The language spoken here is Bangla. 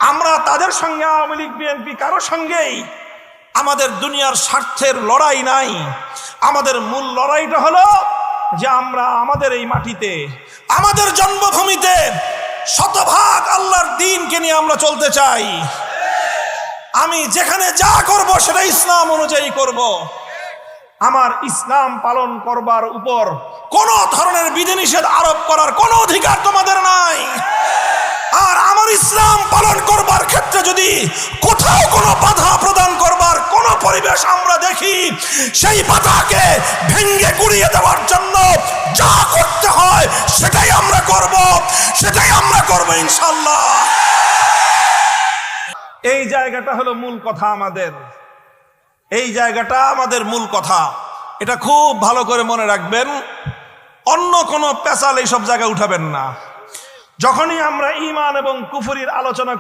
আমরা তাদের সঙ্গে, আওয়ামী লীগ বিএনপি কারো সঙ্গেই আমাদের দুনিয়ার স্বার্থের লড়াই নাই। আমাদের মূল লড়াইটা হলো যে আমরা আমাদের এই মাটিতে, আমাদের জন্মভূমিতে শতভাগ আল্লাহর দ্বীনকে নিয়ে আমরা চলতে চাই। আমি যেখানে যা করব সেটা ইসলাম অনুযায়ী করব। আমার ইসলাম পালন করবার উপর কোনো ধরনের বিধিনিষেধ আরোপ করার কোনো অধিকার তোমাদের নাই। আর আমার ইসলাম পালন করবার ক্ষেত্রে যদি কোথাও কোনো বাধা প্রদান করবার কোনো পরিবেশ আমরা দেখি, সেই বাধাকে ভেঙে গুড়িয়ে দেওয়ার জন্য যা করতে হয় সেটাই আমরা করব, সেটাই আমরা করব ইনশাআল্লাহ। এই জায়গাটা হলো মূল কথা আমাদের, এই জায়গাটা আমাদের মূল কথা। এটা খুব ভালো করে মনে রাখবেন, অন্য কোনো পেশাল এইসব জায়গায় উঠাবেন না। যখনই আমরা ঈমান এবং কুফরির আলোচনা